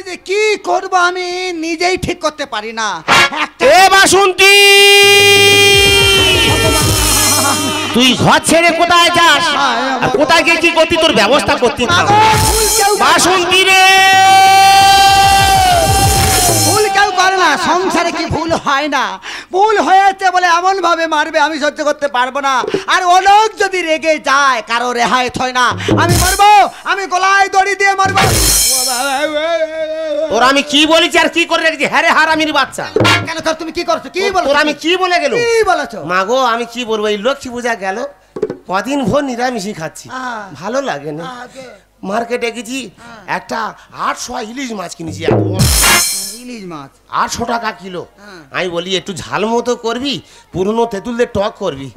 যে কি করব আমি নিজেই ঠিক করতে পারি না। এ বাসন্তী, তুই ঘর ছেড়ে কোথায় যাস? আর কোথায় গিয়ে কি করতি? তোর ব্যবস্থা করতি না। বাসন্তী রে, ভুল কেউ করে না, সংসারে কি ভুল হয় না? ভুল হয়েছে বলে এমন ভাবে মারবে আমি সহ্য করতে পারবো না। আর ও লোক যদি রেগে যায় কারো রেহাই হয় না, আমি মারবো, আমি গলায় দড়ি দিয়ে মারবো। তোর আমি কি বলেছি আর কি করে রেখেছি? হ্যাঁ রে হারামির বাচ্চা, কেন তোর তুমি কি করছো? কি বলো? তোর আমি কি বলে গেল? কি বলেছো? মা গো আমি কি বলবো, এই লক্ষ্মী পূজা গেল, কদিন ভোর নিরামিষই খাচ্ছি, ভালো লাগে না। মার্কেটে গেছি, একটা 800 ইলিশ মাছ কিনেছি। ইলিশ মাছ 800 টাকা কিলো। আমি বলি একটু ঝাল মতো করবি, পুরনো তেঁতুলদের টক করবি।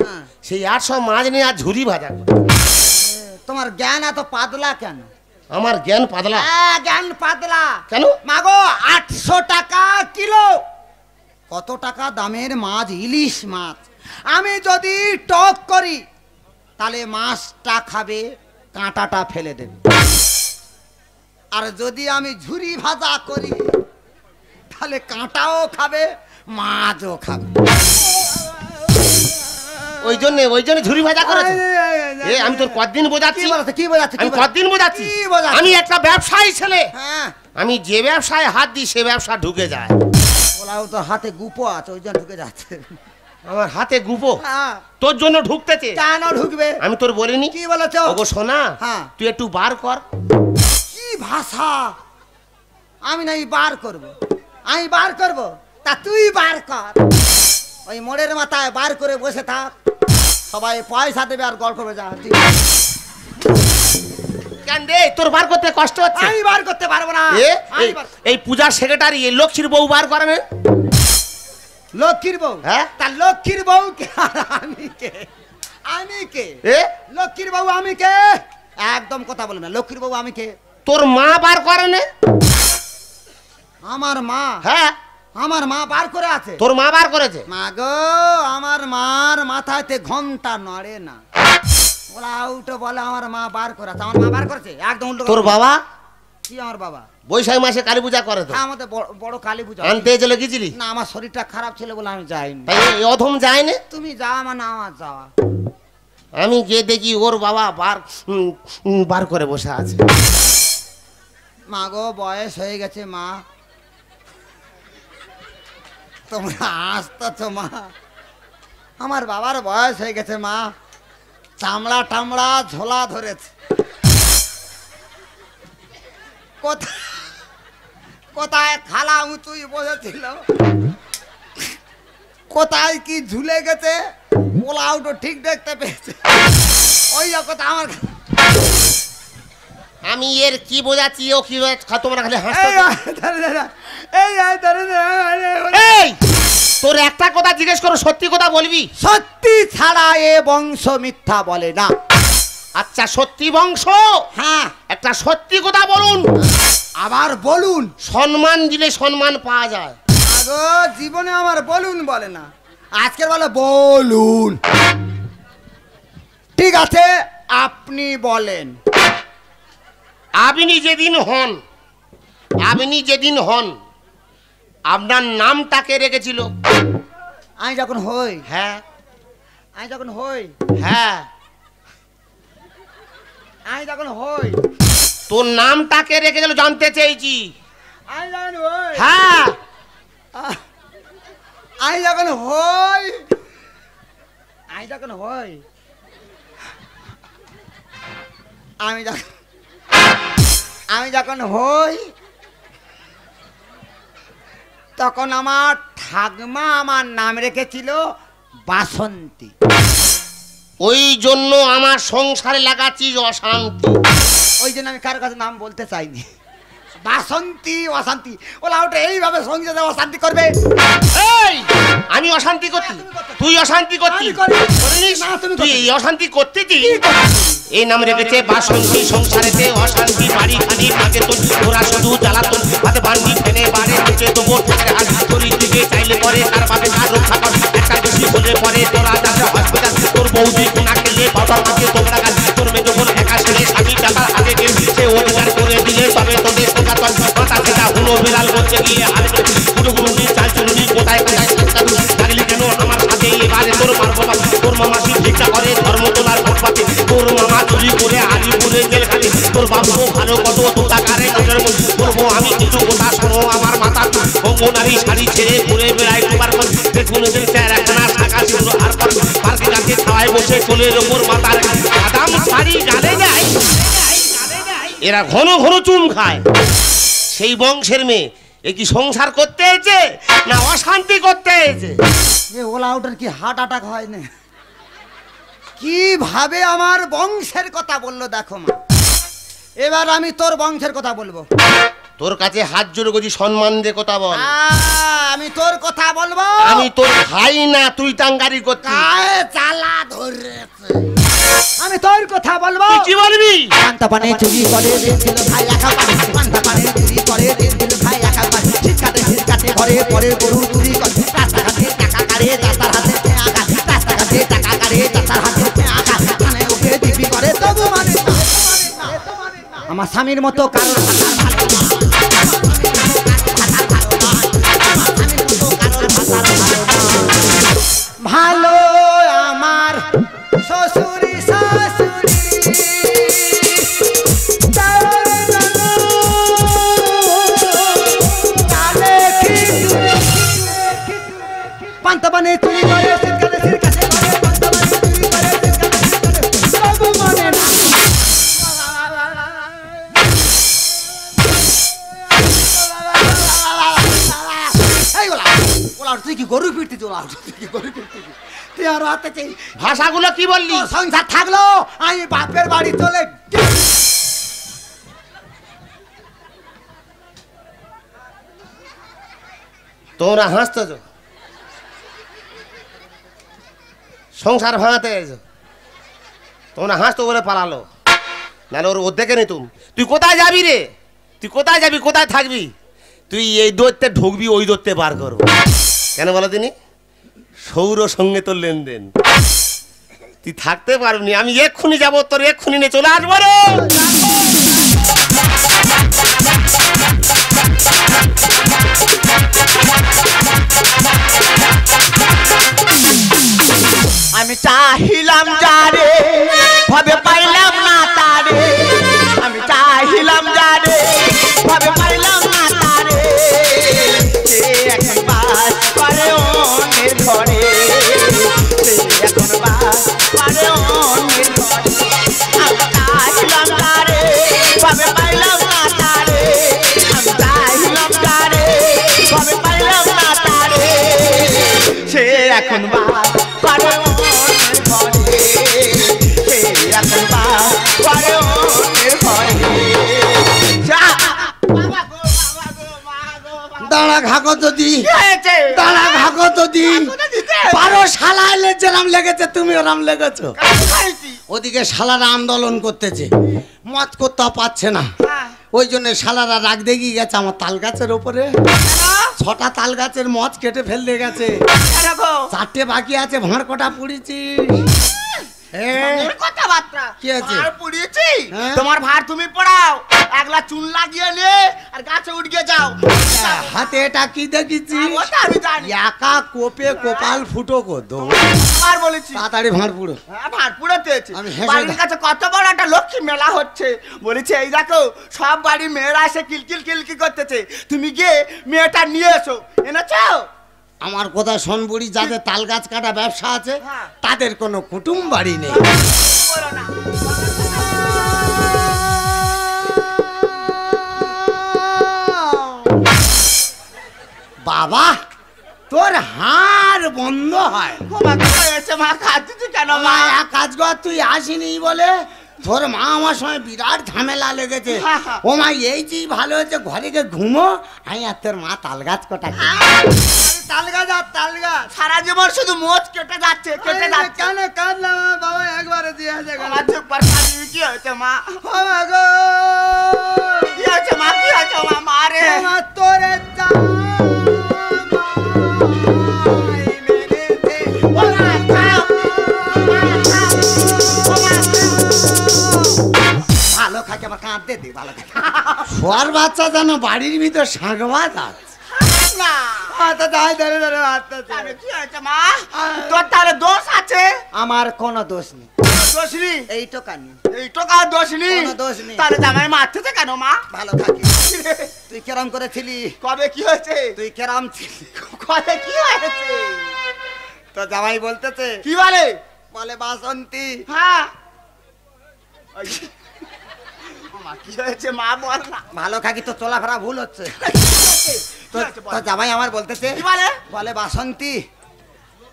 সেই 800 মাছ নিয়ে আর ঝুরি ভাজা। তোমার জ্ঞান এত পাতলা কেন? আমার জ্ঞান পাতলা? জ্ঞান পাতলা কেন? মাগো 800 টাকা কিলো, কত টাকা দামের মাছ, ইলিশ মাছ। আমি যদি টক করি তাহলে মাছটা খাবে, কাঁটাটা ফেলে দেবে। আর যদি আমি ঝুরি ভাজা করি তাহলে কাঁটাও খাবে, মাছও খাবে। ওই জন্য ঝুরি ভাজা করেছে। আমি তোর কতদিন বোঝাচ্ছি? কি বোঝাচ্ছি? আমি কতদিন বোঝাচ্ছি? আমি একটা ব্যবসায়ী ছেলে, আমি যে ব্যবসায় হাত দিই সে ব্যবসা ঢুকে যায়। ওলাও তো হাতে গুপো আছে, ওই জন্য ঢুকে যাচ্ছে। আমার হাতে গুপো তোর জন্য ঢুকতেছে। কেন ঢুকবে? আমি তোর বলিনি? কি বলেছো? ওগো সোনা, তুই একটু বার কর। কি ভাষা? আমি নাই বার করব, আমি বার করব, তা তুই বার কর। ওই মোড়ের মাথায় বার করে বসে থাক, সবাই পয়সা দেবে আর গল্প করবে। যা কেন রে, তোর বার করতে কষ্ট হচ্ছে? আমি বার করতে পারবো না। এই পূজার সেক্রেটারি লক্ষ্মীর বউ বার করে না? লক্ষ্মীর বউ? হ্যাঁ, তা লক্ষ্মীর বউ কে আর আমি কে? আমি কে? লক্ষ্মীর বউ আমি কে? একদম কথা বলে না। লক্ষ্মীর বউ আমি কে? তোর মা বার করে না? আমার মা? হ্যাঁ, আমার মা বার করে আছে। তোর মা বার করেছে? মা গো, আমার মার মাথাতে ঘন্টা নড়ে না। ওরা উঠে বলে আমার মা বার করেছে। আমার মা বার করেছে? একদম উল্টো। তোর বাবা? কি আমার বাবা? বৈশাখ মাসে কালী পূজা করে তো? আমাদের বড় কালী পূজা। আনতে চলে গেছিলি? না, আমার শরীরটা খারাপ ছিল বলে আমি যাইনি। এই অধম যায় না? তুমি যাওয়া মানে আমার যাওয়া। আমি গিয়ে দেখি ওর বাবা বার করে বসে আছে। মা গো, বয়স হয়ে গেছে মা, তোমরা আসতেছো মা। আমার বাবার বয়স হয়ে গেছে মা, চামড়া টামড়া ঝোলা ধরেছে। কোথায় খালা উঁচুই বসেছিল, কোথায় কি ঝুলে গেছে, পোলাউটো ঠিক দেখতে পেয়েছে। ওই কথা আমার। আমি এর কি বোঝাচ্ছি, ও কি তোমরা খালি এই তোর একটা কথা জিজ্ঞেস করো, সত্যি কথা বলবি? সত্যি ছাড়া এ বংশ মিথ্যা বলে না। আচ্ছা, সত্যি বংশ? হ্যাঁ। একটা সত্যি কথা বলুন। আবার বলুন। সম্মান দিলে সম্মান পাওয়া যায়। আগো জীবনে আমার বলুন বলে না, আজকের বলে বলুন। ঠিক আছে, আপনি বলেন। আপনি যেদিন হন আপনার নামটাকে রেখেছিল? আমি যখন হই। হ্যাঁ। আমি যখন হই। হ্যাঁ। আমি যখন হই। তোর নামটাকে রেখেছিল জানতে চেয়েছি। আমি যখন হই। হ্যাঁ। আমি যখন হই। আমি যখন হই। আমি যখন হই তখন আমার ঠাকমা আমার নাম রেখেছিল বাসন্তী। ওই জন্য আমার সংসারে লাগাচ্ছিস অশান্তি। ওই জন্য আমি কারোর কাছে নাম বলতে চাইনি। বাসন্তী অশান্তি, ওলা ওটা এইভাবে সংসারে অশান্তি করবে। এই আমি অশান্তি করছি, তুই অশান্তি করছিস? তুই এই অশান্তি করতেছিস? এই নাম রেখেছে বাসন্তী। সংসারেতে অশান্তি, বাড়ি খালি মাঝে তোর ওরা শুধু জ্বালাতন, হাতে বান্ডি ফেনে বাড়ে তুলে দেবো হাত দিকে চাইলে পরে তার পাবে তার রক্ষা কর। একটা বেশি বলে পরে তোরা যাচ্ছে হসপিটাল, তোর বৌদি কোনা খেলে বাবার কাছে তোমরা গাছ, তোর মেয়ে যখন একা ছেলে স্বামী টাকার আগে গেম সে অধিকার করে দিলে তবে তোদের শেখা চল মাথা সেটা হলো বড় বেড়াল করতে গিয়ে হাত গুলো গুলো চাল চুরুনি কোথায় কোথায় লাগলি কেন আমার সাথে এবারে তোর মারবো তোর মামাসি ভিক্ষা করে ধর্ম তোলার ফুটপাতে তোর মামা চুরি করে আলিপুরে জেল খালি তোর বাবু ভালো কত তোতা কারে করবো আমি কিছু কথা শোনো আমার মাথা অঙ্গনারী শাড়ি ছেড়ে ঘুরে বেড়াই তোমার দেখুন স্যার একখানা শাখা ছিল আর পার্কে গাছে খাওয়ায় বসে কোলের ওপর মাথার বাদাম শাড়ি গালে যায় এরা ঘন ঘন চুম খায় সেই বংশের মেয়ে এ কি সংসার করতে এসেছে না অশান্তি করতে এসেছে ওলা আউটের কি হার্ট অ্যাটাক হয় না কিভাবে আমার বংশের কথা বললো দেখো মা এবার আমি তোর বংশের কথা বলবো তোর কাছে হাত জোড়ে গজি সম্মান দিয়ে কথা বল আমি তোর কথা বলবো আমি তোর ভাই না তুই টাঙ্গারি করছিস চালা ধরেছে আমি তোর কথা বলবো কি বলবি পান্তা পানে চুরি করে দিয়েছিল ভাই একা পানে পান্তা পানে চুরি করে দিয়েছিল ভাই একা পানে ছিটকাটে ঘরে পরে গরু চুরি করে রাস্তাঘাটে টাকা কাড়ে রাস্তার হাতে আঘাত রাস্তাঘাটে টাকা কাড়ে রাস্তার হাতে আঘাত কানে উঠে দিবি করে তবু মানে আমার স্বামীর মতো কারোর ভালো আমার শ্বশুরি শাশুড়ি পান্তা পানে চুরি করে তুই কি গরু ফিরতি তুই আর হাতে ভাষাগুলো কি বললি সংসার থাকলো আমি বাপের বাড়ি চলে তোমরা হাসতেছ সংসার ভাঙাতে এসো তোমরা হাসতো বলে পালালো নাহলে ওর দেখে নি তুই কোথায় যাবি রে তুই কোথায় যাবি কোথায় থাকবি তুই এই দৌড়তে ঢুকবি ওই দৌড়তে বার করবো কেন বলো তিনি সৌর সঙ্গে তোর লেনদেন তুই থাকতে পারবি আমি এক্ষুনি যাবো তোর এক্ষুনি নিয়ে চলে আসবো রে আমি চাহিলাম যারে ভাবে পাইলাম না তারে আমি চাহিলাম যারে ভাবে পাইলাম না তারে সে এখন বাস করে অন্যের ঘরে সে এখন বাস করে অন্যের ঘরে আমি চাহিলাম যারে ভাবে পাইলাম না তারে আমি চাহিলাম যারে ভাবে পাইলাম না তারে সে এখন বাস করে দাঁড়া ঘাকো যদি দাঁড়া ঘাকো যদি পারো শালায় যেরাম লেগেছে তুমি ওরাম লেগেছো ওদিকে শালারা আন্দোলন করতেছে মত করতে পারছে না ওই জন্য শালারা রাগ দেখিয়ে গেছে আমার তাল গাছের উপরে 6টা তাল গাছের মদ কেটে ফেলতে গেছে 4টে বাকি আছে ভাঁড় কটা পুড়িছি কথাবার্তা কি আছে পুড়িয়েছি তোমার ভার তুমি পড়াও একলা চুন লাগিয়ে নে আর গাছে উঠে যাও হাতে এটা কি দেখিছি ওটা আমি জানি একা কোপে কোপাল ফুটো কো দো আর বলেছি তাড়াতাড়ি ভাঁড় পুড়ো ভাঁড় পুড়োতেছে বাড়ির কাছে কত বড় একটা লক্ষ্মী মেলা হচ্ছে বলেছে এই দেখো সব বাড়ি মেয়েরা এসে কিলকিল কিলকি করতেছে তুমি গিয়ে মেয়েটা নিয়ে এসো এনেছো আমার কথা শোন বুড়ি যাদের তাল গাছ কাটা ব্যবসা আছে তাদের কোনো কুটুম বাড়ি নেই বাবা তোর হাড় বন্ধ হয় মা কেন মা কাজ কর তুই আসিনি বলে তোর মা আমার সঙ্গে বিরাট ঝামেলা লেগেছে ও মা এই চিজ ভালো হয়েছে ঘরে গিয়ে ঘুমো আমি আর তোর মা তাল গাছ কটা তাল গাছ আর তাল গাছ সারা জীবন শুধু মোচ কেটে যাচ্ছে কেটে যাচ্ছে কেন কাঁদলাম বাবা একবারে দিয়ে আছে কি হয়েছে মা গো কি হয়েছে মা কি হয়েছে মা মারে তোরে ভালো খাকে আমার কাঁদতে দে ভালো খাকে শোয়ার বাচ্চা যেন বাড়ির ভিতর সাঁকবা যাচ্ছে না আচ্ছা যাই ধরে ধরে আচ্ছা তাহলে কি হয়েছে মা তোর তাহলে দোষ আছে আমার কোনো দোষ নেই দোষ নেই এই টোকানি এই টাকার দোষ নেই কোনো দোষ নেই। তাহলে জামাই মারতেছে কেন মা ভালো থাকি তুই কেরাম করেছিলি কবে কি হয়েছে তুই কেরাম ছিলি কবে কি হয়েছে তো জামাই বলতেছে কি বলে বলে বাসন্তী হ্যাঁ মা কি হয়েছে মা বল না ভালো থাকি তো চলাফেরা ভুল হচ্ছে তো তো জামাই আমার বলতেছে কি বলে বলে বাসন্তী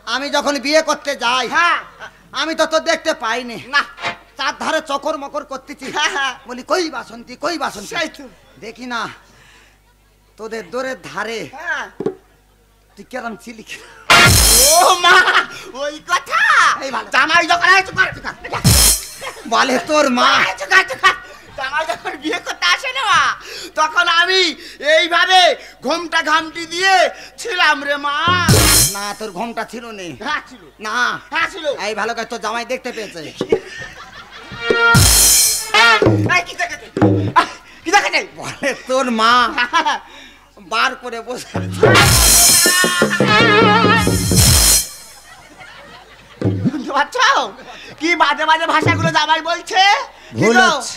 আমি যখন বিয়ে করতে যাই হ্যাঁ আমি তো তো দেখতে পাইনি না চার ধারে চকর মকর করতেছি হ্যাঁ, হ্যাঁ। বলি কই বাসন্তী কই বাসন্তী সেই তো। দেখি না তোদের দোরের ধারে হ্যাঁ তুই কেরাম ছিলি কি? ও মা ওই কথা এই ভালো। জামাই যখন আসছে বলে তোর মা জামাই যখন বিয়ে করতে আসে না মা, তখন আমি এইভাবে ঘোমটা ঘামটি দিয়ে ছিলাম রে মা। না তোর ঘোমটা ছিল নে হ্যাঁ ছিল, না হ্যাঁ ছিল। এই ভালো কাজ তোর জামাই দেখতে পেয়েছে এই, কি দেখেছে? কি দেখেছে? বলে তোর মা বার করে বসে আছে। শুনতে পাচ্ছ কি বাজে বাজে ভাষাগুলো জামাই বলছে? কি ভুল গো? হচ্ছে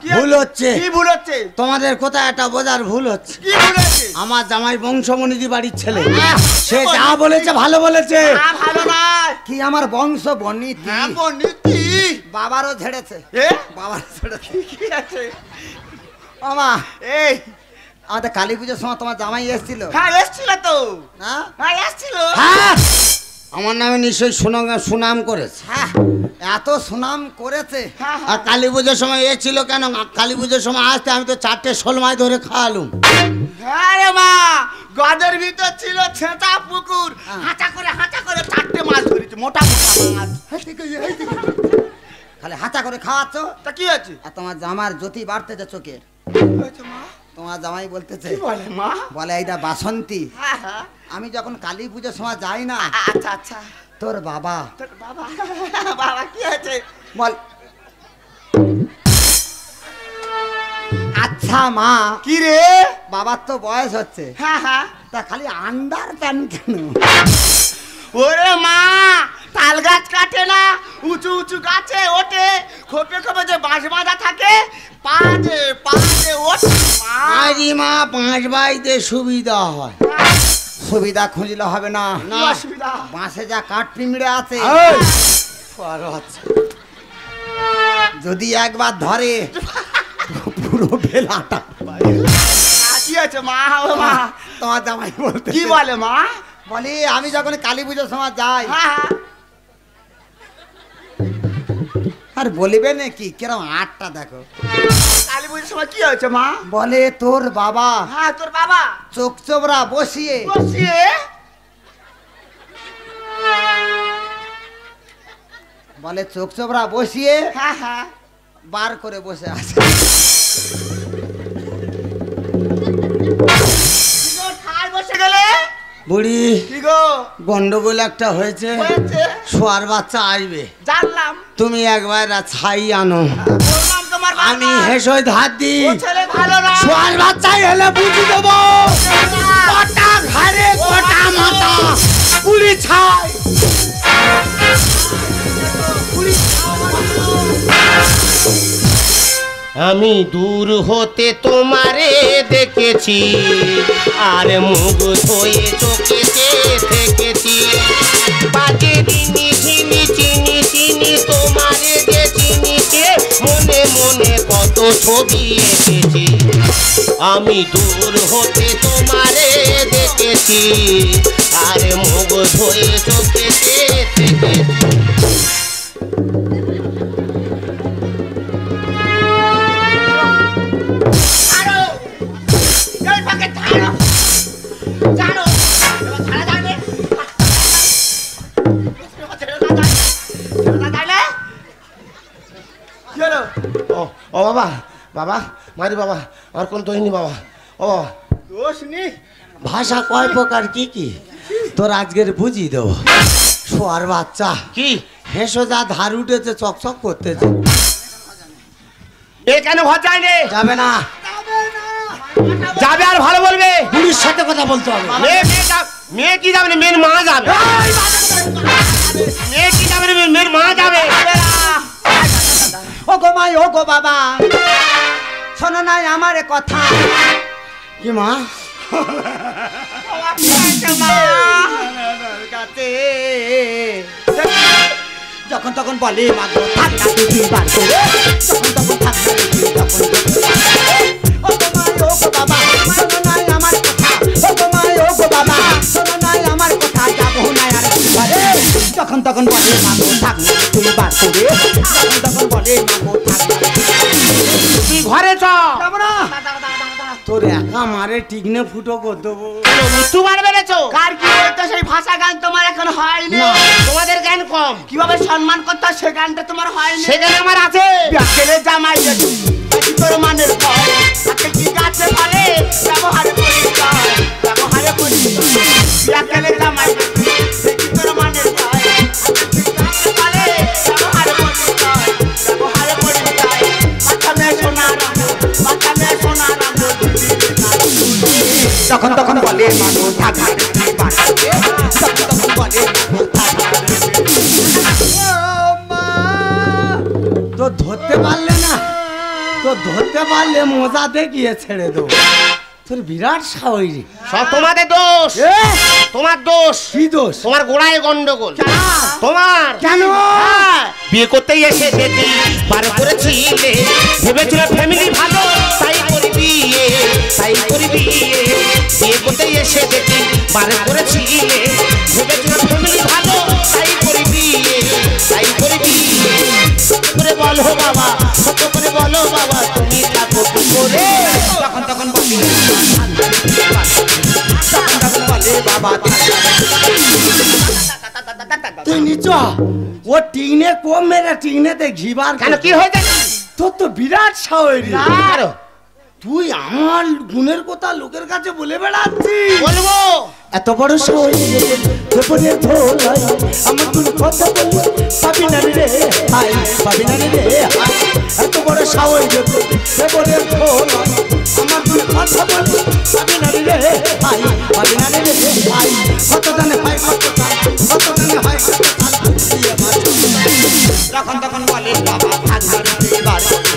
কি ভুল হচ্ছে কি ভুল হচ্ছে? তোমাদের কোথায় একটা বোঝার ভুল হচ্ছে কি ভুল হচ্ছে? আমার জামাই বংশমণিদি বাড়ির ছেলে আহ, সে যা বলেছে ভালো বলেছে না, ভালো নয়। কি আমার বংশ বর্ণিতি হ্যাঁ পণ্ডিতি। বাবারও ঝেড়েছে এ? বাবারও ঝেড়েছে কি আছে? মামা এই আমাদের কালী পুজোর সময় তোমার জামাই এসেছিল হ্যাঁ এসছিল তো, না হ্যাঁ এসছিল। হ্যাঁ আমার নামে নিশ্চয়ই সুনাম করেছে হ্যাঁ এত সুনাম করেছে হ্যাঁ, আর কালী পুজোর সময় এ ছিল কেন কালী পুজোর সময় আসতে আমি তো 4টে শোল মাছ ধরে খাওয়ালুম হ্যাঁ রে মা, গদের ভিতর ছিল ছেঁচা পুকুর, হ্যাঁ। হাঁচা করে 4টে মাছ ধরেছে, মোটা মোটা মাছ। খালি হাতা করে খাওয়াচ্ছ তা কি হয়েছে? আর তোমার জামার জ্যোতি বাড়তেছে চোখের কি হয়েছে মা? তোমার জামাই বলতেছে কি বলে মা? বলে এইটা বাসন্তী হ্যাঁ হ্যাঁ, আমি যখন কালী পুজোর সময় যাই না আচ্ছা আচ্ছা। তোর বাবা তোর বাবা, বাবা কি হয়েছে? বল আচ্ছা মা কি রে? বাবার তো বয়স হচ্ছে হ্যাঁ হ্যাঁ। তা খালি আন্ডার প্যান কেন ওরে মা, তাল গাছ কাটে না, উঁচু উঁচু গাছে ওঠে, খোপে খোপে যে বাঁশ বাঁধা থাকে, পাঁচে ওঠে মা। আরে মা 5 বাইতে সুবিধা হয় সুবিধা খুঁজলে হবে না কি অসুবিধা? বাঁশে যা কাঠ পিঁমড়ে আছে এই, যদি একবার ধরে পুরো বেলাটা কি আছে মা? ও মা তোমার জামাই বলতে কি বলে মা? বলি আমি যখন কালী পুজোর সময় যাই হ্যাঁ হ্যাঁ। আর বলিবে নাকি কিরম আটটা দেখো কালী পুজোর সময় কি হয়েছে মা? বলে তোর বাবা হ্যাঁ তোর বাবা চোখ চোবরা বসিয়ে বসিয়ে বলে চোখ চোবরা বসিয়ে হ্যাঁ হ্যাঁ বার করে বসে আছে ঠায় বসে গেলে বুড়ি কি গো গন্ডগোল একটা হয়েছে হয়েছে? শোয়ার বাচ্চা আসবে জানলাম, তুমি একবার ছাই আনো বললাম তোমার বাবা। আমি হেসে ধার দিই ও ছেলে ভালো না। শোয়ার বাচ্চাই হলে বুঝি দেবো কটা ঘাড়ে কটা মাথা পুরি ছাই আমি দূর হতে তোমারে দেখেছি, আর মুখ ধুয়ে চোখেতে থেকেছি, বাজে দিনি চিনি চিনি চিনি তোমারে যে চিনিতে মনে মনে কত ছবি এঁকেছি। আমি দূর হতে তোমারে দেখেছি, আর মুখ ধুয়ে চোখেতে থেকেছি। ও বাবা বাবা মারি বাবা আমার কোন দোষ নেই বাবা ও বাবা দোষ নেই। ভাষা কয় প্রকার কি কি তোর আজকের বুঝিয়ে দেবো শোয়ার বাচ্চা কি হেসো যা ধার উঠেছে চকচক করতেছে এ কেন ঘর যায় রে? যাবে না যাবে আর ভালো বলবে। বুড়ির সাথে কথা বলতে হবে। মেয়ে কি যাবে না, মেয়ের মা যাবে। মেয়ে কি যাবে না, মেয়ের মা যাবে। ও গো মাই ও গো বাবা, শোনো নাই আমার কথা। কি মা? যখন তখন বলে মাগো থাক না তুই বার করে, যখন তখন থাক না তুই তখন। ও গো মাই ও গো বাবা, শোনো নাই আমার কথা। ও গো মাই ও গো বাবা, শোনো নাই আমার কথা। যাবো না আর ঘরে, যখন তখন বলে মাগো থাক না তুই বার করে, যখন তখন বলে মাগো থাক না। তুই ঘরে চ। যাবো না। তোর একা মারে টিকনে ফুটো করে দেবো। মৃত্যু বার বেড়েছো। কার কি বলতো সেই ভাষা গান তোমার এখন হয়নি? তোমাদের জ্ঞান কম। কিভাবে সম্মান করতে হয় সে গানটা তোমার হয়নি। সেখানে আমার আছে। ছেলে জামাই দেখি তোর মানের ভয়, তাকে কি গাছে ফলে ব্যবহারে পরিচয়, ব্যবহারে পরিচয়। ছেলে জামাই দেখি তোর মানের ভয়, তাকে কি গাছে ফলে ব্যবহারে পরিচয়, ব্যবহারে পরিচয়। বাঁচালে সোনার আলো, বাঁচালে সোনার আলো। যখন তখন বলে মাগো থাক না তুই বার করে, যখন তখন বলে মাগো থাক না। তো ধরতে পারলে না, তো ধরতে পারলে মজা দেখিয়ে ছেড়ে দেবো। তোর বিরাট সাহস রে। সব তোমাদের দোষ। তোমার দোষ। কি দোষ? তোমার গোড়ায় গন্ডগোল। তোমার কেন? বিয়ে করতেই এসে দেখি বার করেছিলে, ভেবেছিল ফ্যামিলি ভালো তাই করি বিয়ে, তাই করি বিয়ে। বিয়ে করতেই এসে দেখি বার করেছিলে, ভেবেছিল ফ্যামিলি ভালো তাই করি বিয়ে, তাই করি বিয়ে। সত্য করে বলো বাবা, সত্য করে বলো বাবা, তুমি থাকো কি করে? যখন তখন বলে যখন তখন বলে বাবা থাক না। তুই নিচ ও টিকনে কম মেরে টিকনেতে ঘিবার কেন কি হয়েছে? তোর তো বিরাট সাহস রে। আর তুই আমার গুণের কথা লোকের কাছে বলে বেড়াচ্ছিস। বলবো এত বড় সাহস পেপরে ধোলাই আমার কোন কথা বলবো পাবি না রে হাই, পাবি না রে হাই। এত বড় সাহস পেপরে ধোলাই আমার কোন কথা বলবো পাবি না রে হাই, পাবি না রে হাই। কত জানে হাই, কত জানে হাই, যখন তখন বলে বাবা থাক না তুই বার করে,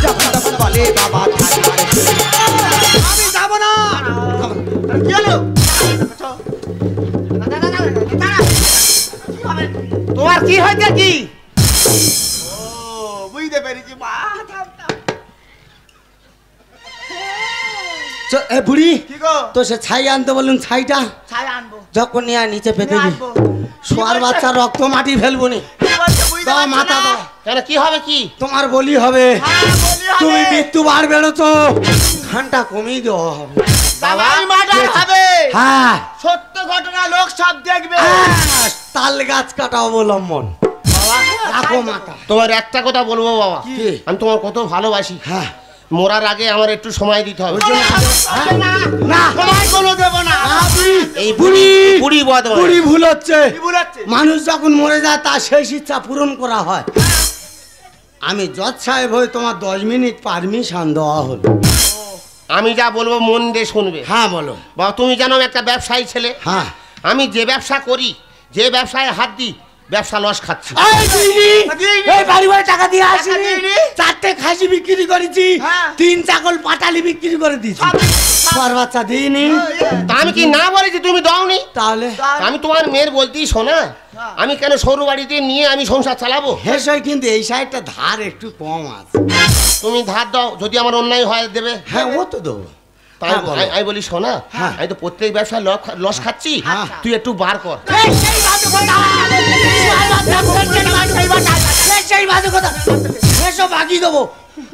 যখন তখন বলে বাবা থাক না। আমি যাব না। কি হলো? তোমার কি হয়েছে কি? বুঝতে পেরেছি মা। এ বুড়ি কি গো? তো সে ছাই আনতে বলুন, ছাইটা ছাই আনবো। যখন নিয়ে নিচে পেতে নিয়ে দি আসবো। শোয়ার বাচ্চা রক্ত মাটি ফেলবো নি। কি বলছো বুঝতে দাও পারছো মাথা না? দাও। কেন কি হবে কি? তোমার বলি হবে। হ্যাঁ, বলি হবে। তুমি মৃত্যু বার বেরোতো ঘন্টা কমিয়ে দেওয়া হবে। জামাই মার্ডার হবে। হ্যাঁ সত্য ঘটনা লোক সব দেখবে। তাল গাছ কাটা অবলম্বন। রাখো মাথা। তোমার একটা কথা বলবো বাবা, কি? আমি তোমার কত ভালোবাসি। হ্যাঁ মরার আগে আমার একটু সময় দিতে হবে। না তোমায় কোনো দেবো না। এই বুড়ি বুড়ি বদমাইশ। বুড়ি ভুল হচ্ছে। কি ভুল হচ্ছে? মানুষ যখন মরে যায় তার শেষ ইচ্ছা পূরণ করা হয়। আমি জজ সাহেব হয়ে তোমার 10 মিনিট পারমিশন দেওয়া হলো। আমি যা বলবো মন দিয়ে শুনবে। হ্যাঁ বলো। বাবা তুমি জানো আমি একটা ব্যবসায়ী ছেলে। হ্যাঁ আমি যে ব্যবসা করি, যে ব্যবসায় হাত দিই, ব্যবসা লস খাচ্ছি। এই দিদি, দিদি। এই বাড়ি বাড়ি টাকা দিয়ে আসিনি। দিদি। 4টে খাসি বিক্রি করেছি, হ্যাঁ। 3 ছাগল পাটালি বিক্রি করে দিয়েছি। সর বাচ্চা দিইনি। তা আমি কি না বলেছি তুমি দাওনি? তাহলে আমি তোমার মেয়ের বলতেই শোনা, আমি কেন সরু বাড়িতে নিয়ে আমি সংসার চালাবো? হেসই কিন্তু এই সাইডটা ধার একটু কম আছে। তুমি ধার দাও, যদি আমার অন্যায় হয় দেবে। হ্যাঁ ও তো দেবো। তাই হ্যাঁ, বলো। আমি বলি শোনা, হ্যাঁ। আমি তো প্রত্যেক ব্যবসায় লস খাচ্ছি, হ্যাঁ। তুই একটু বার কর। হেসো বাকি দেবো।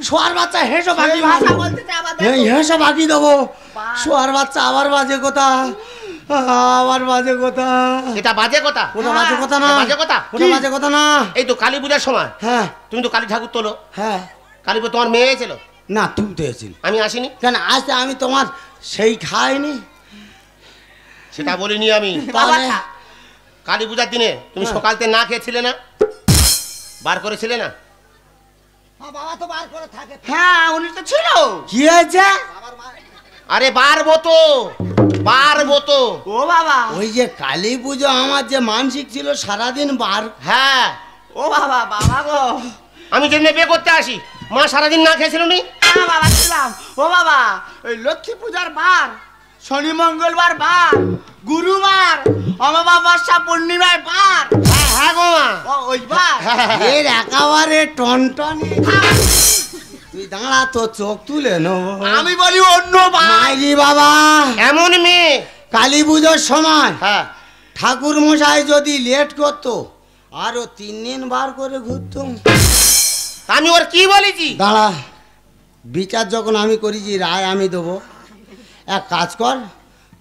শোয়ার বাচ্চা হেসো বাকি ভাষা বলতে চাই আবার দেখো। এই হেসো বাকি দেবো। শোয়ার বাচ্চা আবার বাজে কথা, আবার বাজে কথা। এটা বাজে কথা। ওটা বাজে কথা না। বাজে কথা? ওটা বাজে কথা না। এই তো কালী পূজার সময় হ্যাঁ তুমি তো কালী ঠাকুর তোলো, হ্যাঁ। কালী পূজা তোমার মেয়ে এসেছিল, না তুমি তো এসেছিল। আমি আসিনি। কেন আজকে আমি তোমার সেই খাইনি? সেটা বলিনি আমি। তাহলে কালী পূজার দিনে তুমি হ্যাঁ। সকালতে না খেয়েছিলে না, বার করেছিলে না? বাবা তো বার করে থাকে। হ্যাঁ উনি তো ছিল। কি হয়েছে? আরে পারবো তো, পারবো তো। ও বাবা, ওই যে কালী পুজো আমার যে মানসিক ছিল সারাদিন বার। হ্যাঁ, ও বাবা, বাবা গো, আমি যেদিন বিয়ে করতে আসি মা সারাদিন না খেয়েছিল নি। হ্যাঁ বাবা ছিলাম। ও বাবা, ওই লক্ষ্মী পূজার বার, শনি মঙ্গলবার বার, গুরুবার, অমাবস্যা পূর্ণিমার বার। হ্যাঁ হ্যাঁ গো মা। ওই বার। এর একেবারে টনটনি। তুই দাঁড়া, তো চোখ তুলে নেবো। আমি বলি অন্য বার। মাইরি বাবা, এমন মেয়ে। কালী পুজোর সময় হ্যাঁ, ঠাকুর মশাই যদি লেট করতো আরো 3 দিন বার করে ঘুরতুম। আমি ওর কি বলেছি? দাঁড়া, বিচার যখন আমি করেছি রায় আমি দেবো। এক কাজ কর,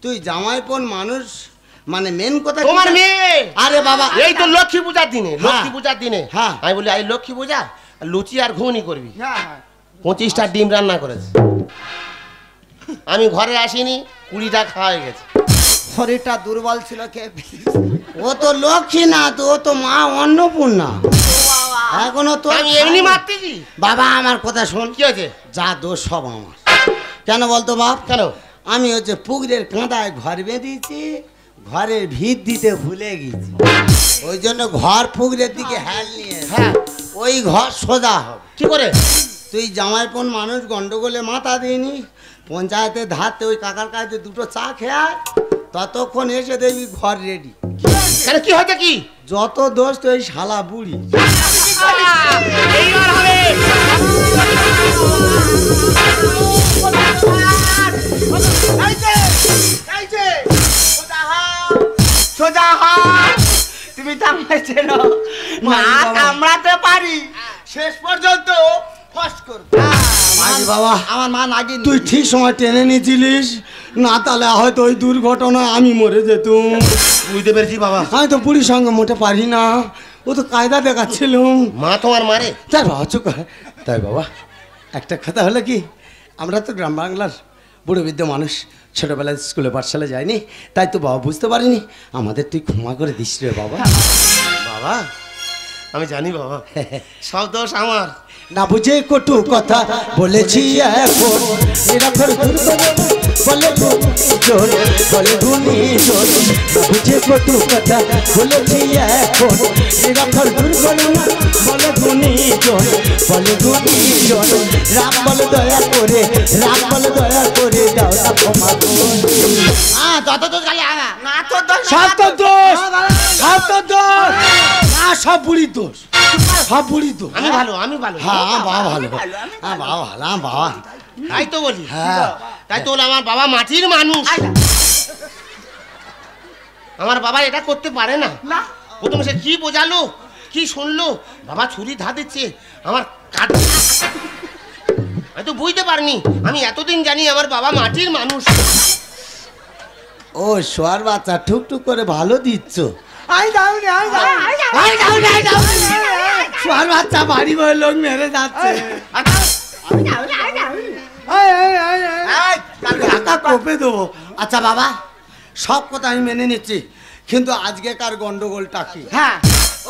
তুই জামাইপন মানুষ, মানে মেন কথা তোমার মেয়ে। আরে বাবা, এই তো লক্ষ্মী পূজার দিনে, লক্ষ্মী পূজার দিনে হ্যাঁ। আমি বলি এই লক্ষ্মী পূজা লুচি আর ঘুগনি করবি। হ্যাঁ, হ্যাঁ। 25টা ডিম রান্না করেছে। আমি ঘরে আসিনি, 20টা খাওয়া হয়ে গেছে। শরীরটা দুর্বল ছিল খেয়ে ও তো লক্ষ্মী না, তো ও তো মা অন্নপূর্ণা। এখনো তো আমি এমনি মারতেছি। বাবা আমার কথা শোন, কি হয়েছে? যা দোষ সব আমার। কেন বলতো বাপ? কেন? আমি হচ্ছে পুকুরের কাঁদায় ঘর বেঁধেছি, ঘরের ভিত দিতে ভুলে গেছি। ওই জন্য ঘর পুকুরের দিকে হেল নিয়ে, হ্যাঁ, ওই ঘর সোজা হবে। কি করে? তুই জামাইপন মানুষ, গন্ডগোলে মাথা দিইনি, পঞ্চায়েতের ধারতে ওই কাকার কাছে 2টো চা খেয়ে আয়, ততক্ষণ এসে দেখবি ঘর রেডি। কেন, কি হয়েছে? কি যত দোষ তো ওই শালা বুড়ি। এইবার হবে। এই যে, এই যে, সোজা হও, সোজা হও। তুমি তো আমায় চেনো না, কামড়াতে পারি, শেষ পর্যন্ত ফস করবো। মাঝি বাবা, আমার মা নাগিন। তুই ঠিক সময় টেনে নিয়েছিলিস, না তাহলে হয়তো ওই দুর্ঘটনায় আমি মরে যেতুম। বুঝতে পেরেছি বাবা। আমি তো বুড়ির সঙ্গে মোটে পারি না, ও তো কায়দা দেখাচ্ছিল। মা তোমার মারে? তাই বাবা চুপ কর। তাই বাবা, একটা কথা হলো কি, আমরা তো গ্রাম বাংলার বুড়ো বৃদ্ধ মানুষ, ছোটবেলায় স্কুলে পাঠশালা যায়নি, তাই তো বাবা বুঝতে পারিনি। আমাদের তুই ক্ষমা করে দিস রে বাবা। বাবা আমি জানি বাবা, সব দোষ আমার। না বুঝে কটু কথা বলেছি এখন, নিরাফের বলে জোর, বলে গুনি জোর। না বুঝে কটু কথা বলেছি এখন, নিরাফের দুর্ঘটনা বলে গুনি জোর, বলে গুনি জোর। রাম বলে দয়া করে, রাম বলে দয়া করে দাও না ক্ষমা করে। যত তো গালি আনা না তো দোষ, সব তো দোষ, সব তো দোষ, না সব বুড়ির দোষ, সব বুড়ির দোষ। আমি ভালো, আমি ভালো। হ্যাঁ বাবা ভালো, হ্যাঁ বাবা ভালো, হ্যাঁ বাবা। তাই তো বলি। হ্যাঁ তাই তো বলি আমার বাবা মাটির মানুষ। আমার বাবা এটা করতে পারে না। না। প্রথমে সে কি বোঝালো, কি শুনলো, বাবা ছুরি ধা দিচ্ছে আমার কাট। আমি তো বুঝতে পারিনি, আমি এতদিন জানি আমার বাবা মাটির মানুষ। ও শোয়ার বাচ্চা, ঠুকটুক করে ভালো দিচ্ছ। আই দাও রে, আই দাও। আই দাও, আই দাও। শোয়ার বাচ্চা বাড়ি বয়ে লোক মেরে যাচ্ছে। এই, টাকা কোপে দেবো। আচ্ছা বাবা, সব কথা আমি মেনে নিচ্ছি, কিন্তু আজকেকার গন্ডগোলটা কি? হ্যাঁ,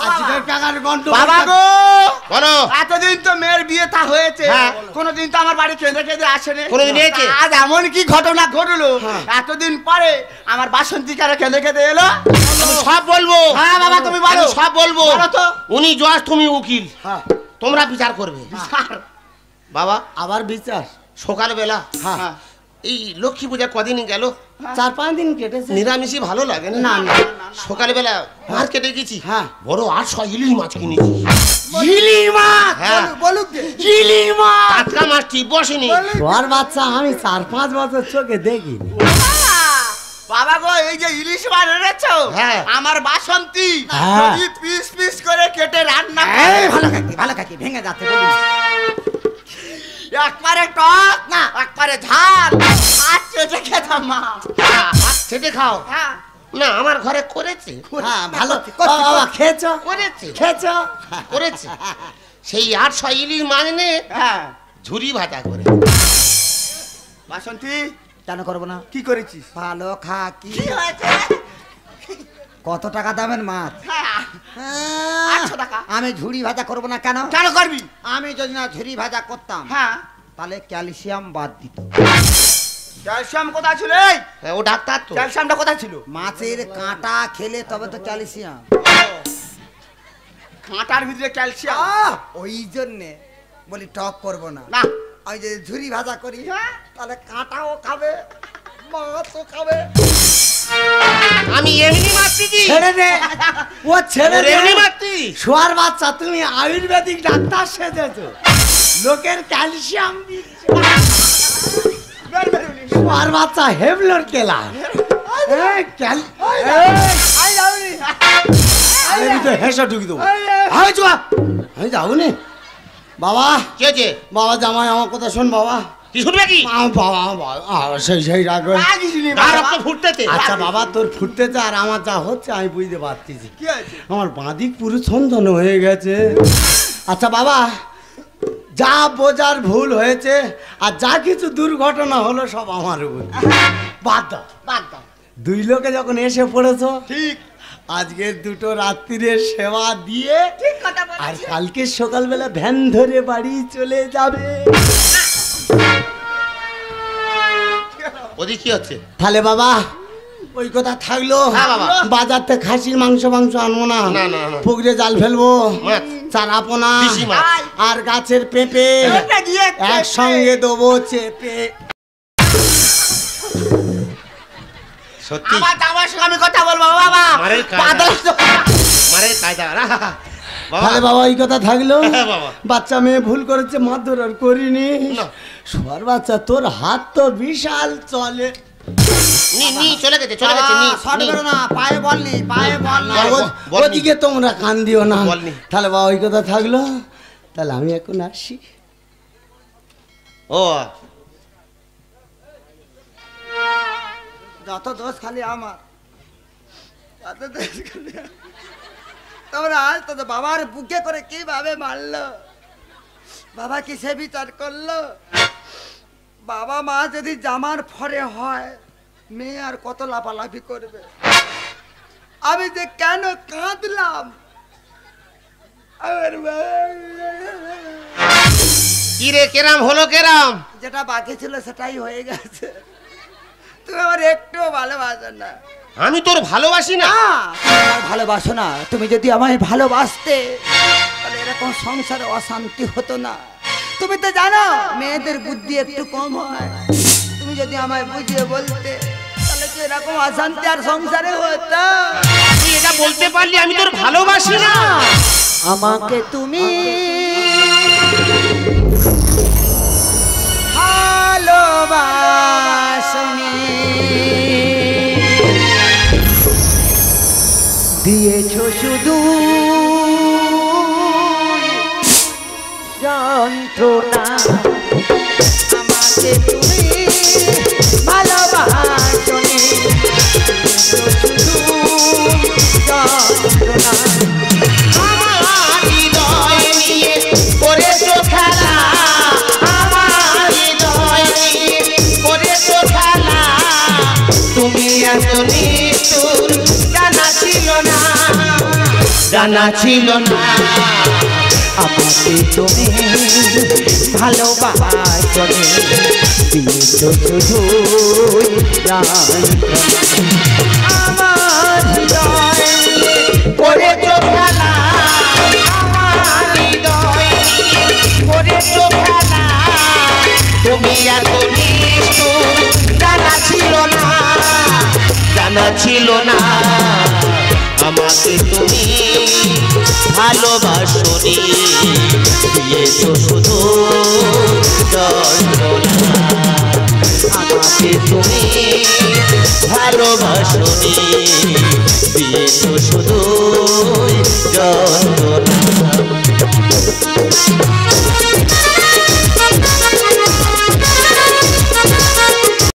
আজকের টাকার গন্ডগোল বাবা গো, বলো। এতদিন তো মেয়ের বিয়ে তা হয়েছে, হ্যাঁ। কোনোদিন তো আমার বাড়ি কেঁদে কেঁদে আসেনি। কোনোদিন এসেছে? আজ এমন কি ঘটনা ঘটলো, হ্যাঁ। এতদিন পরে আমার বাসন্তীকারে কেঁদে কেঁদে এলো। আমি সব বলবো। হ্যাঁ বাবা, তুমি বলো। আমি সব বলবো। বলো তো। উনি জজ, তুমি উকিল, হ্যাঁ, তোমরা বিচার করবে। বাবা আবার বিচার? সকালবেলা হ্যাঁ, এই লক্ষ্মী পূজা কদিন গেল, 4-5 দিন কেটেছে। নিরামিষই ভালো লাগে না। না, না। সকালবেলা মার্কেটে গেছি, হ্যাঁ। বড় 800 ইলিশ মাছ কিনেছি। ইলিশ মাছ? হ্যাঁ, বলুক গে। ইলিশ মাছ? টাটকা মাছ ঠিক বসেনি। শোয়ার বাচ্চা আমি 4-5 বছর চোখে দেখিনি। বাবা গো, এই যে ইলিশ মাছ এনেছো, হ্যাঁ। আমার বাসন্তী হ্যাঁ। যদি পিস পিস করে কেটে রান্না এই, করে, ভালো কাকি, ভালো কাকি, ভেঙে যাচ্ছে বলুন। একবারে টক না একবারে ঝাল, আর চেটে খেতাম মা। সেটে খাও। হ্যাঁ, না আমার ঘরে করেছে, হ্যাঁ ভালো। বাবা খেয়েছো? করেছে, খেয়েছো? করেছে। সেই 800 ইলিশ মাছ নে হ্যাঁ। ঝুরি ভাজা করে। বাসন্তী, কেন করবো না? কি করেছিস? ভালো খাকি। কি হয়েছে? কত টাকা দামের মাছ? হ্যাঁ, 800 টাকা। আমি ঝুড়ি ভাজা করবো না কেন? কেন করবি? আমি যদি না ঝুড়ি ভাজা করতাম হ্যাঁ, তাহলে ক্যালসিয়াম বাদ দিত। ক্যালসিয়াম কোথায় ছিল? হ্যাঁ, ও ডাক্তার তো। ক্যালসিয়ামটা কোথায় ছিল? মাছের কাঁটা খেলে তবে তো ক্যালসিয়াম। কাঁটার ভিতরে ক্যালসিয়াম। ওই জন্যে বলি টক করবো না। না, ওই যে ঝুরি ভাজা করি, তাহলে কাঁটাও খাবে মাছও খাবে। আমি এমনি মারতেছি। ছেড়ে দে, ও ছেড়ে দে। এমনি মারতি। শোয়ার বাচ্চা, তুমি আয়ুর্বেদিক ডাক্তার সেজেছো, লোকের ক্যালসিয়াম দিচ্ছে। শোয়ার বাচ্চা হেভলোর কেলা। হেসা ঢুকি দেবো। আমি যাবো নি বাবা। কি হয়েছে? বাবা জামাই আমার কথা শোন বাবা। কি শুনবে কি? সেই রাখবে। গায়ে রক্ত ফুটতেছে। আচ্ছা বাবা, তোর ফুটতেছে আর আমার যা হচ্ছে আমি বুঝতে পারতেছি। কি হয়েছে? আমার বাঁদিক পুরো ছন্দন হয়ে গেছে। আচ্ছা বাবা, যা বোঝার ভুল হয়েছে আর যা কিছু দুর্ঘটনা হলো সব আমার উপর। বাদ দাও, বাদ দাও। দুই লোকে যখন এসে পড়েছো, ঠিক আজকের দুটো রাত্রিরে সেবা দিয়ে ঠিক কথা বল। আর কালকে সকালবেলা ভ্যান ধরে বাড়ি চলে যাবে। ওদিকে কি হচ্ছে? তাহলে বাবা ওই কথা থাকলো। হ্যাঁ বাবা। বাজার থেকে খাসির মাংস আনবো না, না, না, না। পুকুরে জাল ফেলবো, মাছ। চারাপোনা দেশি মাছ। আর গাছের পেঁপে পেঁপে দিয়ে একসঙ্গে দেবো চেপে। সত্যি আমার জামার সঙ্গে আমি কথা বলবো বাবা। মারের কায়দা। বাদল তো- মারের কায়দা। বাবা, তাহলে বাবা ওই কথা থাকলো। হ্যাঁ বাবা। বাচ্চা মেয়ে ভুল করেছে, মারধর আর করিনি। না। শোয়ার বাচ্চা, তোর হাত তো বিশাল চলে। নি চলে গেছে, চলে গেছে। নি শট নি। করো না, পায়ে বল নি, পায়ে বল না। বল। ওদিকে তোমরা কান দিও না। বলনি। তাহলে বাবা ওই কথা থাকলো। তাহলে আমি এখন আসি। ও যত দোষ খালি আমার, যত দোষ খালি আমার। তোমরা আজ তো বাবার বুকে করে কিভাবে মারলো, বাবা কিসে বিচার করলো? বাবা মা যদি জামার ফরে হয়, মেয়ে আর কত লাফালাফি করবে। আমি যে কেন কাঁদলাম, আমার কি রে, কেরাম হলো কেরাম? যেটা বাকি ছিল সেটাই হয়ে গেছে। তুমি আমার একটুও ভালোবাসো না। আমি তোর ভালোবাসি না। না, তুমি আমার ভালোবাসো না। তুমি যদি আমায় ভালোবাসতে তাহলে এরকম সংসারে অশান্তি হতো না। তুমি তো জানো মেয়েদের বুদ্ধি একটু কম হয়। তুমি যদি আমায় বুঝিয়ে বলতে তাহলে কি এরকম অশান্তি আর সংসারে হতো? তুই এটা বলতে পারলি আমি তোর ভালোবাসি না? আমাকে তুমি ভালোবাসনি, দিয়েছো শুধু যন্ত্রণা। আমাকে তুমি ভালোবাসনি, দিয়েছো শুধু যন্ত্রণা। আমার হৃদয় নিয়ে করেছো খেলা, আমার হৃদয় নিয়ে করেছো খেলা। তুমি এত নিষ্ঠুর জানা ছিল না, জানা ছিল না। আমাকে তুমি ভালোবাসনি, দিয়েছো শুধু যন্ত্রণা। আমার হৃদয় করেছো খেলা, আমার হৃদয় নিয়ে করেছো খেলা। তুমি এত নিষ্ঠুর জানা ছিল না, জানা ছিল না। আমাকে তুমি ভালোবাসনি, দিয়েছো শুধু যন্ত্রণা। আমাকে তুমি ভালোবাসনি, দিয়েছো শুধু যন্ত্রণা।